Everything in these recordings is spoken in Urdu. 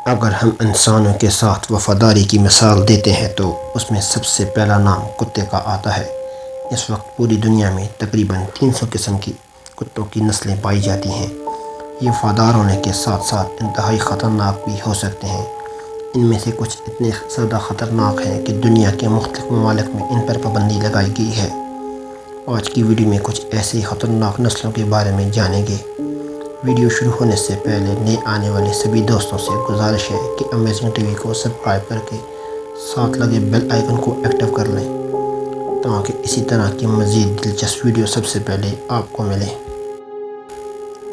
اگر ہم انسانوں کے ساتھ وفاداری کی مثال دیتے ہیں تو اس میں سب سے پہلا نام کتے کا آتا ہے۔ اس وقت پوری دنیا میں تقریباً 300 قسم کی کتوں کی نسلیں پائی جاتی ہیں۔ یہ وفادار ہونے کے ساتھ ساتھ انتہائی خطرناک بھی ہو سکتے ہیں۔ ان میں سے کچھ اتنے زیادہ خطرناک ہیں کہ دنیا کے مختلف ممالک میں ان پر پابندی لگائی گئی ہے۔ آج کی ویڈیو میں کچھ ایسی خطرناک نسلوں کے بارے میں جانیں گے۔ ویڈیو شروع ہونے سے پہلے نئے آنے والے سبھی دوستوں سے گزارش ہے کہ امیزنگ ٹی وی کو سبسکرائب کر کے ساتھ لگے بیل آئیکن کو ایکٹیو کر لیں تاکہ اسی طرح کی مزید دلچسپ ویڈیو سب سے پہلے آپ کو ملے۔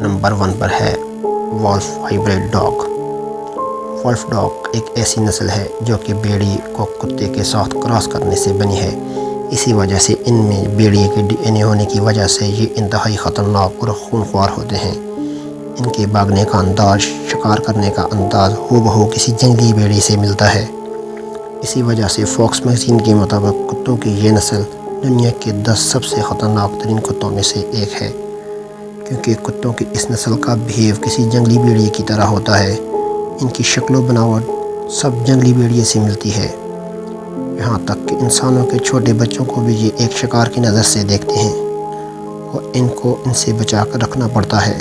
نمبر 1 پر ہے wolf hybrid dog. Wolf dog ایک ایسی نسل ہے جو کہ بھیڑیے کو کتے کے ساتھ کراس کرنے سے بنی ہے۔ اسی وجہ سے ان میں بھیڑیے کے ڈی این اے ہونے کی وجہ سے یہ انتہائی خطرناک اور خونخوار ہوتے ہیں۔ ان کے بھاگنے کا انداز، شکار کرنے کا انداز ہو بہو کسی جنگلی بھیڑیے سے ملتا ہے۔ اسی وجہ سے فاکس میگزین کے مطابق کتوں کی یہ نسل دنیا کے 10 سب سے خطرناک ترین کتوں میں سے ایک ہے، کیونکہ کتوں کی اس نسل کا بہیو کسی جنگلی بھیڑیے کی طرح ہوتا ہے۔ ان کی شکل و بناوٹ سب جنگلی بھیڑیے سے ملتی ہے، یہاں تک کہ انسانوں کے چھوٹے بچوں کو بھی یہ ایک شکار کی نظر سے دیکھتے ہیں اور ان کو ان سے بچا کر رکھنا پڑتا ہے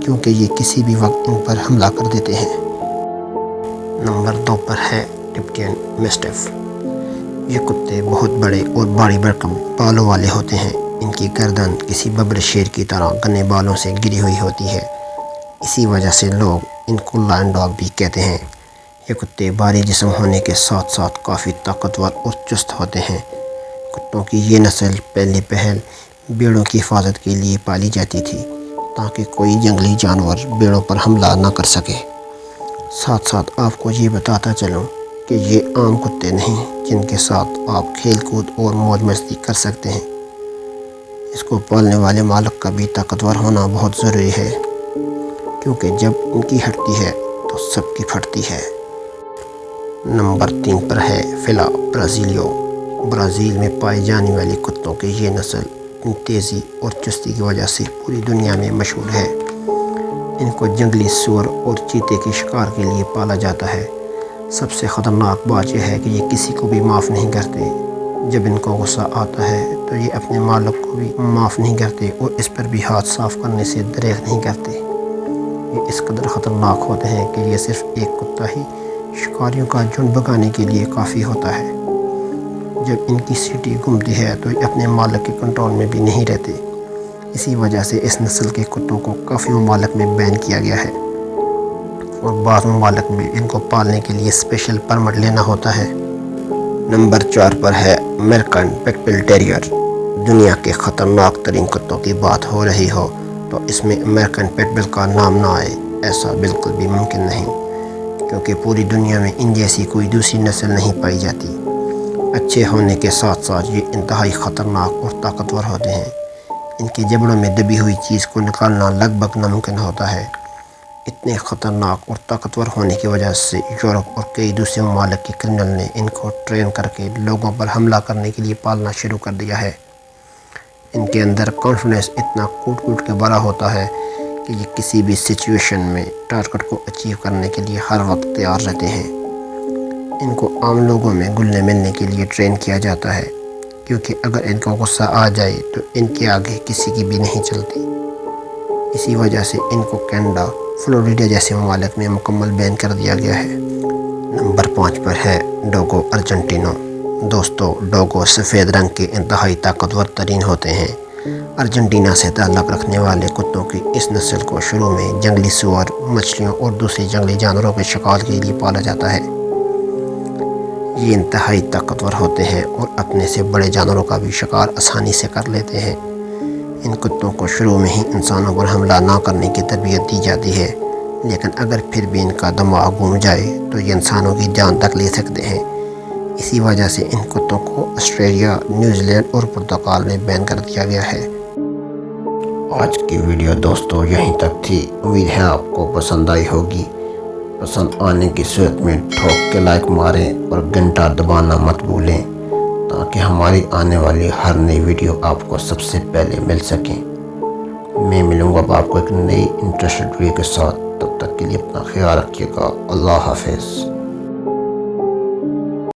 کیونکہ یہ کسی بھی وقت ان پر حملہ کر دیتے ہیں۔ نمبر 2 پر ہے ٹبیٹین میسٹیف۔ یہ کتے بہت بڑے اور بھاری بھرکم بالوں والے ہوتے ہیں۔ ان کی گردن کسی ببر شیر کی طرح گھنے بالوں سے گری ہوئی ہوتی ہے، اسی وجہ سے لوگ ان کو لائن ڈاگ بھی کہتے ہیں۔ یہ کتے بھاری جسم ہونے کے ساتھ ساتھ کافی طاقتور اور چست ہوتے ہیں۔ کتوں کی یہ نسل پہل بھیڑوں کی حفاظت کے لیے پالی جاتی تھی تاکہ کوئی جنگلی جانور بھیڑوں پر حملہ نہ کر سکے۔ ساتھ ساتھ آپ کو یہ بتاتا چلوں کہ یہ عام کتے نہیں جن کے ساتھ آپ کھیل کود اور موج مستی کر سکتے ہیں۔ اس کو پالنے والے مالک کا بھی طاقتور ہونا بہت ضروری ہے، کیونکہ جب ان کی ہٹتی ہے تو سب کی پھٹتی ہے۔ نمبر 3 پر ہے فیلا برازیلیو۔ برازیل میں پائے جانے والے کتوں کی یہ نسل اپنی تیزی اور چستی کی وجہ سے پوری دنیا میں مشہور ہے۔ ان کو جنگلی سور اور چیتے کے شکار کے لیے پالا جاتا ہے۔ سب سے خطرناک بات یہ ہے کہ یہ کسی کو بھی معاف نہیں کرتے۔ جب ان کو غصہ آتا ہے تو یہ اپنے مالک کو بھی معاف نہیں کرتے اور اس پر بھی ہاتھ صاف کرنے سے دریغ نہیں کرتے۔ یہ اس قدر خطرناک ہوتے ہیں کہ یہ صرف ایک کتا ہی شکاریوں کا جھنڈ بھگانے کے لیے کافی ہوتا ہے۔ جب ان کی سیٹی گھومتی ہے تو یہ اپنے مالک کے کنٹرول میں بھی نہیں رہتے۔ اسی وجہ سے اس نسل کے کتوں کو کافی ممالک میں بین کیا گیا ہے اور بعض ممالک میں ان کو پالنے کے لیے اسپیشل پرمٹ لینا ہوتا ہے۔ نمبر 4 پر ہے امریکن پٹ ٹیریئر۔ دنیا کے خطرناک ترین کتوں کی بات ہو رہی ہو تو اس میں امریکن پٹ بل کا نام نہ آئے، ایسا بالکل بھی ممکن نہیں، کیونکہ پوری دنیا میں ان جیسی کوئی دوسری نسل نہیں پائی جاتی۔ اچھے ہونے کے ساتھ ساتھ یہ انتہائی خطرناک اور طاقتور ہوتے ہیں۔ ان کے جبڑوں میں دبی ہوئی چیز کو نکالنا لگ بھگ ناممکن ہوتا ہے۔ اتنے خطرناک اور طاقتور ہونے کی وجہ سے یورپ اور کئی دوسرے ممالک کے کرمنل نے ان کو ٹرین کر کے لوگوں پر حملہ کرنے کے لیے پالنا شروع کر دیا ہے۔ ان کے اندر کانفیڈنس اتنا کوٹ کے بھرا ہوتا ہے کہ یہ کسی بھی سچویشن میں ٹارگٹ کو اچیو کرنے کے لیے ہر وقت تیار رہتے ہیں۔ ان کو عام لوگوں میں گلنے ملنے کے لیے ٹرین کیا جاتا ہے، کیونکہ اگر ان کو غصہ آ جائے تو ان کے آگے کسی کی بھی نہیں چلتی۔ اسی وجہ سے ان کو کینیڈا، فلوریڈا جیسے ممالک میں مکمل بین کر دیا گیا ہے۔ نمبر 5 پر ہے ڈوگو ارجنٹینو۔ دوستو، ڈوگو سفید رنگ کے انتہائی طاقتور ترین ہوتے ہیں۔ ارجنٹینا سے تعلق رکھنے والے کتوں کی اس نسل کو شروع میں جنگلی سور، مچھلیوں اور دوسرے جنگلی جانوروں کے شکار کے لیے پالا جاتا ہے۔ یہ انتہائی طاقتور ہوتے ہیں اور اپنے سے بڑے جانوروں کا بھی شکار آسانی سے کر لیتے ہیں۔ ان کتوں کو شروع میں ہی انسانوں پر حملہ نہ کرنے کی تربیت دی جاتی ہے، لیکن اگر پھر بھی ان کا دماغ گھوم جائے تو یہ انسانوں کی جان تک لے سکتے ہیں۔ اسی وجہ سے ان کتوں کو آسٹریلیا، نیوزی لینڈ اور پرتگال میں بین کر دیا گیا ہے۔ آج کی ویڈیو دوستو یہیں تک تھی۔ امید ہے آپ کو پسند آئی ہوگی۔ پسند آنے کی صورت میں ٹھوک کے لائک ماریں اور گھنٹہ دبانا مت بھولیں تاکہ ہماری آنے والی ہر نئی ویڈیو آپ کو سب سے پہلے مل سکیں۔ میں ملوں گا آپ کو ایک نئی انٹرسٹڈ ویڈیو کے ساتھ۔ تب تک کے لیے اپنا خیال رکھیے گا۔ اللہ حافظ۔